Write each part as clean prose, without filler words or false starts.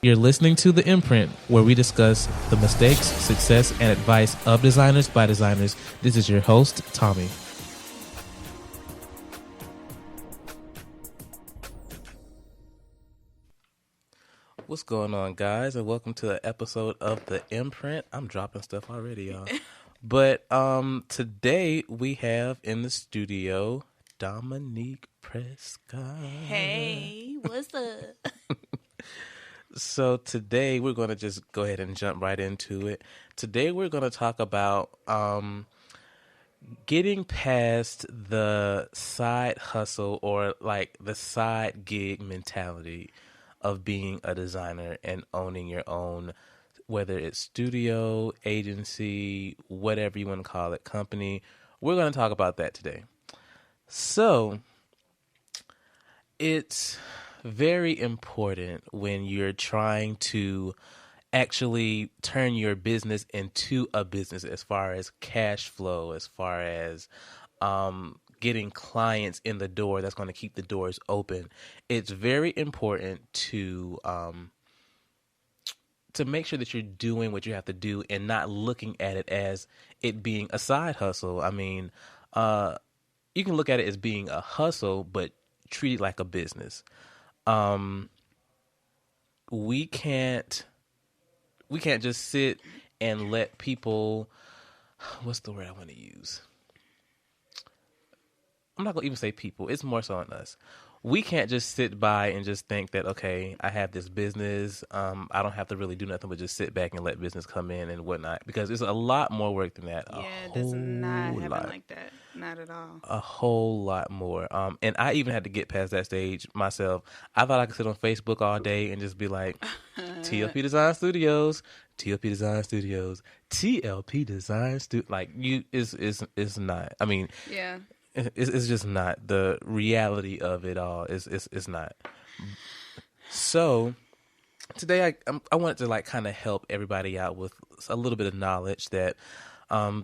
You're listening to The Imprint, where we discuss the mistakes, success, and advice of designers by designers. This is your host, Tommy. What's going on, guys, and welcome to an episode of The Imprint. I'm dropping stuff already, y'all. But today we have in the studio Dominique Prescott. Hey, what's up? So today we're going to just go ahead and jump right into it. Today we're going to talk about getting past the side hustle or like the side gig mentality of being a designer and owning your own, whether it's studio, agency, whatever you want to call it, company. We're going to talk about that today. So it's very important when you're trying to actually turn your business into a business as far as cash flow, as far as getting clients in the door that's going to keep the doors open. It's very important to make sure that you're doing what you have to do and not looking at it as it being a side hustle. I mean, you can look at it as being a hustle, but treat it like a business. We can't just sit and let people, what's the word I want to use? I'm not going to even say people. It's more so on us. We can't just sit by and just think that, okay, I have this business. I don't have to really do nothing but just sit back and let business come in and whatnot, because it's a lot more work than that. Yeah, it does not happen like that. Not at all. A whole lot more. And I even had to get past that stage myself. I thought I could sit on Facebook all day and just be like, TLP Design Studios, TLP Design Studios, TLP Design Studios. Like, it's not. I mean, yeah. It's just not. The reality of it all is not. So today I wanted to like kind of help everybody out with a little bit of knowledge that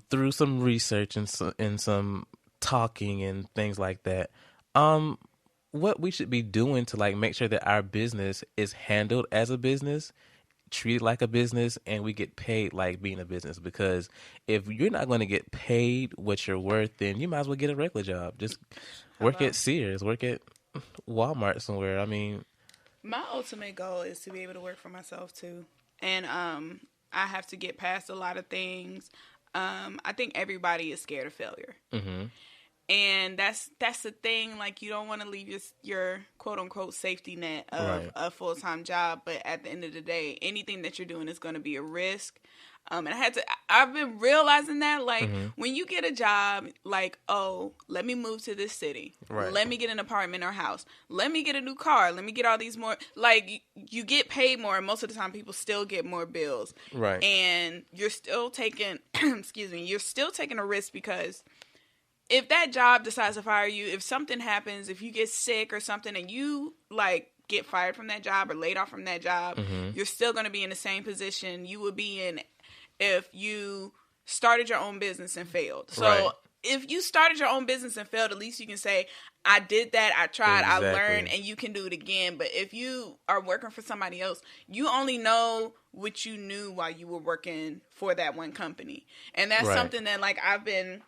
through some research and some talking and things like that, what we should be doing to like make sure that our business is handled as a business, treated like a business, and we get paid like being a business. Because if you're not going to get paid what you're worth, then you might as well get a regular job. Just work at Sears, work at Walmart somewhere. I mean, my ultimate goal is to be able to work for myself too. And I have to get past a lot of things. I think everybody is scared of failure. Mm-hmm. And that's the thing. Like, you don't want to leave your quote unquote safety net of a full-time job, but at the end of the day, anything that you're doing is going to be a risk. And I've been realizing that, like, when you get a job, like, oh, let me move to this city. Right. Let me get an apartment or house. Let me get a new car. Let me get all these more, like, you get paid more. And most of the time people still get more bills. Right. And you're still taking, you're still taking a risk, because if that job decides to fire you, if something happens, if you get sick or something and you, like, get fired from that job or laid off from that job, you're still going to be in the same position you would be in if you started your own business and failed. So if you started your own business and failed, at least you can say, I did that, I tried, exactly. I learned, and you can do it again. But if you are working for somebody else, you only know what you knew while you were working for that one company. And that's something that, like, I've been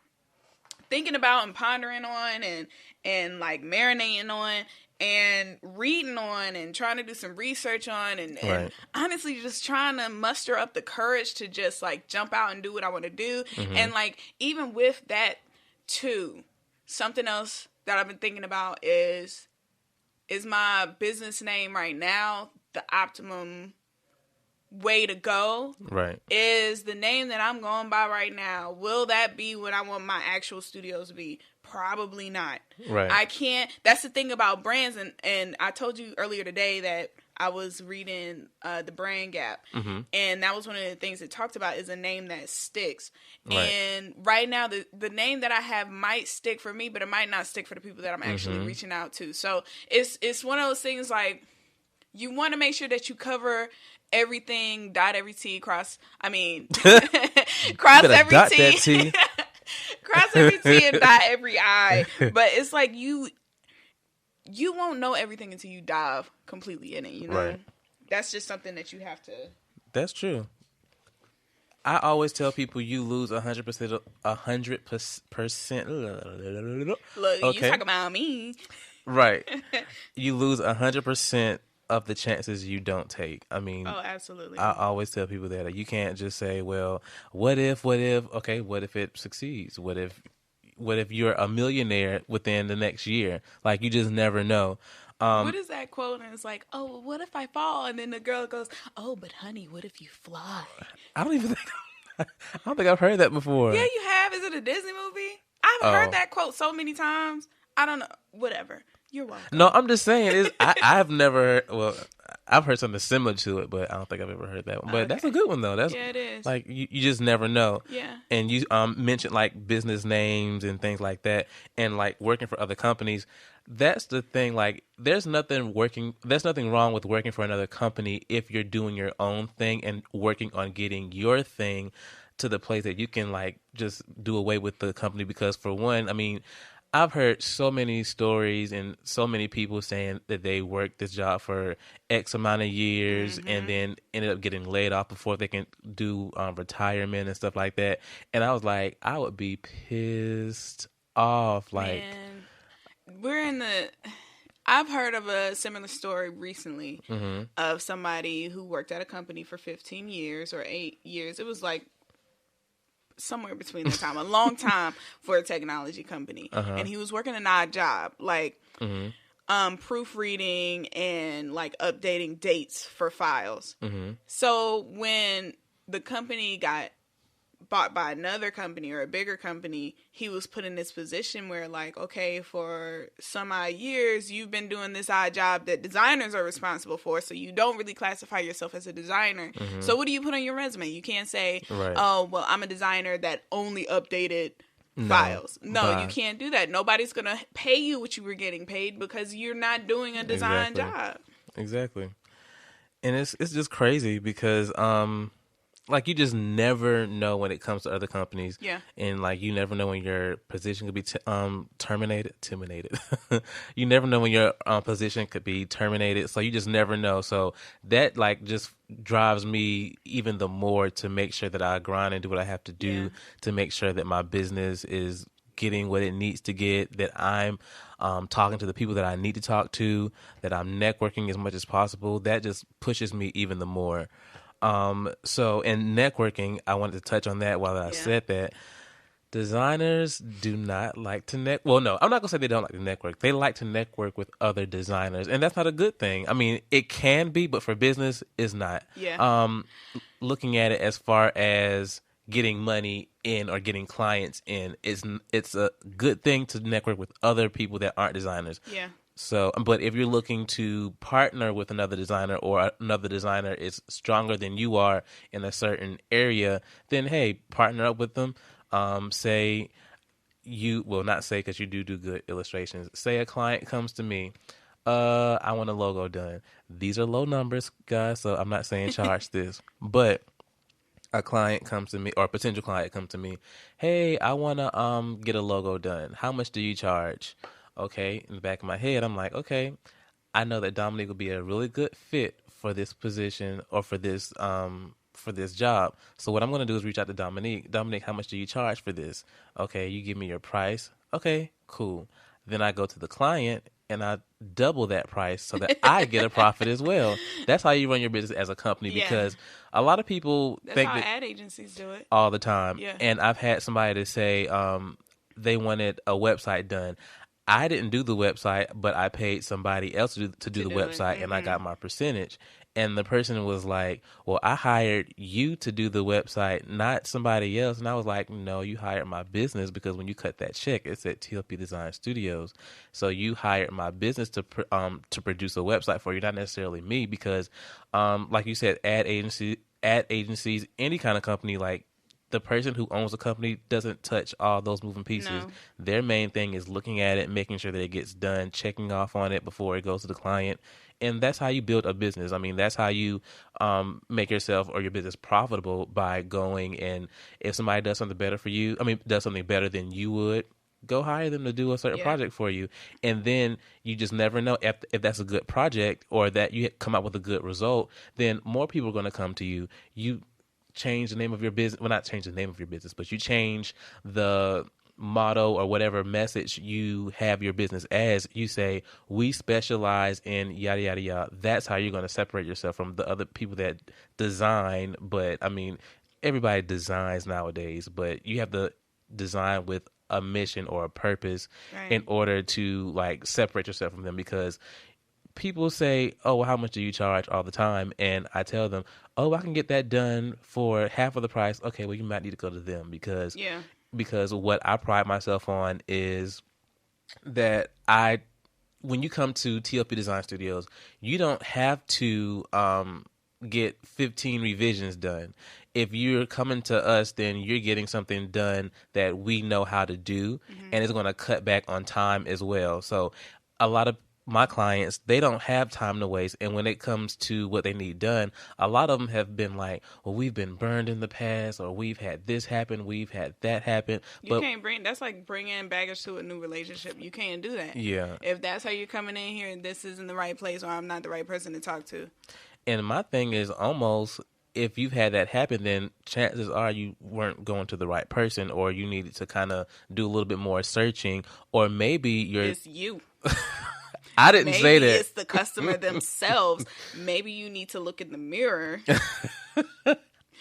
thinking about and pondering on and like marinating on and reading on and trying to do some research on and honestly just trying to muster up the courage to just like jump out and do what I want to do. And like, even with that too, something else that I've been thinking about is my business name right now the optimum way to go? Is the name that I'm going by right now, will that be what I want my actual studios to be? Probably not. I can't. That's the thing about brands, and I told you earlier today that I was reading The Brand Gap, and that was one of the things it talked about, is a name that sticks. And right now the name that I have might stick for me, but it might not stick for the people that I'm actually reaching out to. So it's one of those things, like, you want to make sure that you cover everything, dot every T, cross every T. Cross every T and dot every I. But it's like you won't know everything until you dive completely in it, you know? that's just something that you have to. That's true. I always tell people you lose 100%, 100%. Look, you Okay, talk about me. right. You lose 100% of the chances you don't take. I mean, Oh, I absolutely. always tell people that you can't just say, "Well, what if? What if?" Okay, what if it succeeds? What if? What if you're a millionaire within the next year? Like you just never know. What is that quote? And it's like, oh, what if I fall? And then the girl goes, oh, but honey, what if you fly? I don't even think I don't think I've heard that Yeah, before. you have. Is it a Disney movie? I've heard Oh that quote so many times. I don't know. Whatever. You're no, welcome. I'm just saying is I've never well I've heard something similar to it, but I don't think I've ever heard that one. But that's a Okay. good one though. That's Yeah, it is. like you just never know. Yeah. And you mentioned like business names and things like that, and like working for other companies. That's the thing. Like, There's nothing wrong with working for another company if you're doing your own thing and working on getting your thing to the place that you can like just do away with the company. Because for one, I mean, I've heard so many stories and so many people saying that they worked this job for X amount of years and then ended up getting laid off before they can do retirement and stuff like that. And I was like, I would be pissed off. Like, Man, we're in the. I've heard of a similar story recently of somebody who worked at a company for 15 years or 8 years. It was like somewhere between that time, a long time for a technology company. And he was working an odd job, like proofreading and like updating dates for files. So when the company got bought by another company or a bigger company, he was put in this position where like, okay, for some odd years, you've been doing this odd job that designers are responsible for. So you don't really classify yourself as a designer. So what do you put on your resume? You can't say, Right. oh, well, I'm a designer that only updated files. No, you can't do that. Nobody's going to pay you what you were getting paid because you're not doing a design Exactly. job. Exactly. And it's just crazy because like you just never know when it comes to other companies. Yeah. And like you never know when your position could be terminated. You never know when your position could be terminated. So you just never know. So that like just drives me even the more to make sure that I grind and do what I have to do Yeah. to make sure that my business is getting what it needs to get, that I'm talking to the people that I need to talk to, that I'm networking as much as possible. That just pushes me even the more. So in networking, I wanted to touch on that while I said that. Designers do not like to Well, no, I'm not gonna say they don't like to network. They like to network with other designers, and that's not a good thing. I mean, it can be, but for business, it's not. Yeah. Looking at it as far as getting money in or getting clients in, it's a good thing to network with other people that aren't designers. Yeah. So, but if you're looking to partner with another designer or another designer is stronger than you are in a certain area, then hey, partner up with them. Say you will not say because you do good illustrations. Say a client comes to me, I want a logo done. These are low numbers, guys, so I'm not saying charge this, but a client comes to me or a potential client comes to me, hey, I want to get a logo done. How much do you charge? Okay, in the back of my head, I'm like, okay, I know that Dominique will be a really good fit for this position or for this job. So what I'm going to do is reach out to Dominique. Dominique, how much do you charge for this? Okay, you give me your price. Okay, cool. Then I go to the client and I double that price so that I get a profit as well. That's how you run your business as a company Yeah. because a lot of people That's think how that ad agencies do it. all the time. Yeah. And I've had somebody to say they wanted a website done. I didn't do the website, but I paid somebody else to do the do it. website, and I got my percentage. And the person was like, well, I hired you to do the website, not somebody else. And I was like, no, you hired my business because when you cut that check, it said TLP Design Studios. So you hired my business to produce a website for you, not necessarily me, because like you said, ad agencies, any kind of company, like the person who owns the company doesn't touch all those moving pieces. No. Their main thing is looking at it, making sure that it gets done, checking off on it before it goes to the client. And that's how you build a business. I mean, that's how you make yourself or your business profitable by going and if somebody does something better for you, I mean, does something better than you would, go hire them to do a certain project for you. And then you just never know if that's a good project or that you come out with a good result, then more people are going to come to you. You change the name of your business. Well, not change the name of your business, but you change the motto or whatever message you have your business as. You say, we specialize in yada, yada, yada. That's how you're going to separate yourself from the other people that design. But I mean, everybody designs nowadays, but you have to design with a mission or a purpose in order to like separate yourself from them, because people say, oh, well, how much do you charge all the time? And I tell them, oh, I can get that done for half of the price. Okay, well, you might need to go to them because what I pride myself on is that when you come to TLP Design Studios, you don't have to get 15 revisions done. If you're coming to us, then you're getting something done that we know how to do, and it's going to cut back on time as well. So a lot of my clients, they don't have time to waste, and when it comes to what they need done, a lot of them have been like, well, we've been burned in the past, or we've had this happen, we've had that happen. That's like bringing baggage to a new relationship. You can't do that. Yeah. If that's how you're coming in here, this isn't the right place, or I'm not the right person to talk to. And my thing is, almost, if you've had that happen, then chances are you weren't going to the right person, or you needed to kind of do a little bit more searching, or maybe it's you. I didn't say that. Maybe it's the customer themselves. Maybe you need to look in the mirror.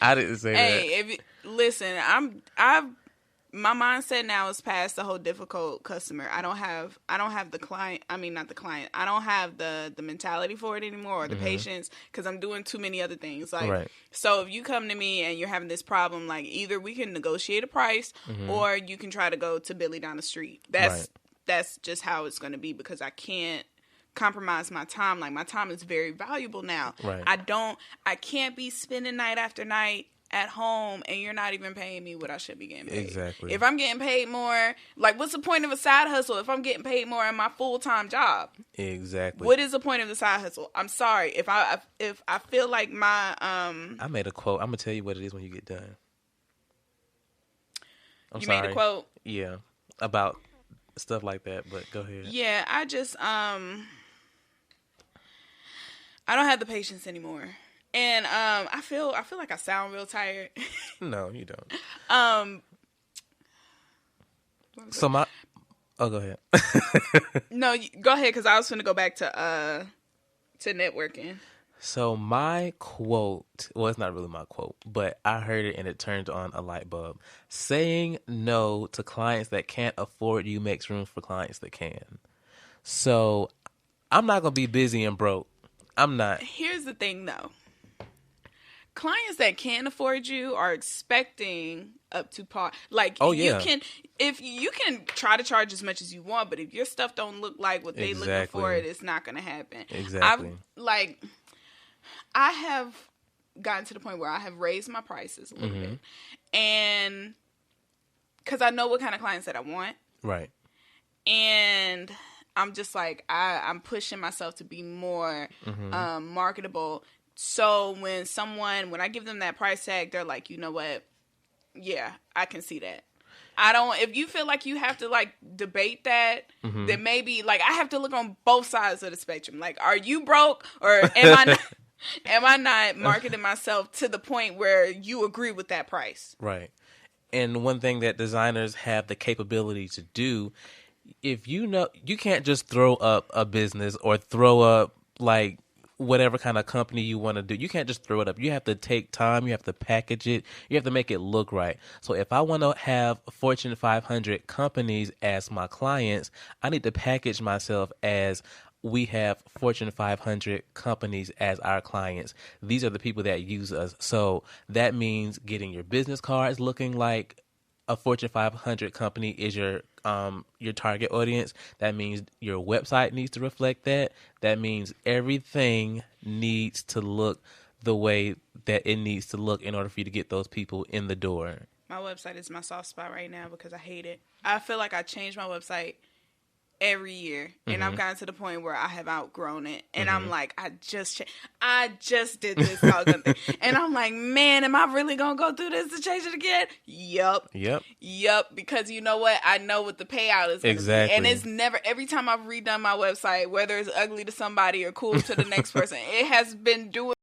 I didn't say that. Hey, listen, my mindset now is past the whole difficult customer. I don't have the client. I mean, not the client. I don't have the mentality for it anymore, or the patience, because I'm doing too many other things. Like, so if you come to me and you're having this problem, like, either we can negotiate a price, or you can try to go to Billy down the street. That's just how it's going to be, because I can't compromise my time. Like, my time is very valuable now. I can't be spending night after night at home and you're not even paying me what I should be getting paid. Exactly. If I'm getting paid more, like, what's the point of a side hustle if I'm getting paid more in my full-time job? Exactly. What is the point of the side hustle? I'm sorry. If I feel like my I made a quote. I'm gonna tell you what it is when you get done. You made a quote? Yeah. About stuff like that, but go ahead. Yeah, I just I don't have the patience anymore. And I feel like I sound real tired. No, you don't. So go ahead. No, go ahead, because I was going to go back to networking. So my quote, well, it's not really my quote, but I heard it and it turned on a light bulb. Saying no to clients that can't afford you makes room for clients that can. So I'm not going to be busy and broke. I'm not. Here's the thing, though. Clients that can't afford you are expecting up to par. Like, you can try to charge as much as you want, but if your stuff don't look like what they looking for, it's not going to happen. Exactly. I have gotten to the point where I have raised my prices a little bit, and because I know what kind of clients that I want, right? And I'm just like, I'm pushing myself to be more marketable. So when I give them that price tag, they're like, you know what? Yeah, I can see that. If you feel like you have to like debate that, then maybe like I have to look on both sides of the spectrum. Like, are you broke, or am I not marketing myself to the point where you agree with that price? Right. And one thing that designers have the capability to do, if you know, you can't just throw up a business or throw up like whatever kind of company you want to do. You can't just throw it up. You have to take time. You have to package it. You have to make it look right. So if I want to have Fortune 500 companies as my clients, I need to package myself as we have Fortune 500 companies as our clients. These are the people that use us. So that means getting your business cards looking like a Fortune 500 company is your target audience. That means your website needs to reflect that. That means everything needs to look the way that it needs to look in order for you to get those people in the door. My website is my soft spot right now because I hate it. I feel like I changed my website every year, and I've gotten to the point where I have outgrown it, and I'm like, I just did this doggone thing, and I'm like, man, am I really gonna go through this to change it again? Yup. Because you know what? I know what the payout is gonna be, and it's never. Every time I've redone my website, whether it's ugly to somebody or cool to the next person, it has been doing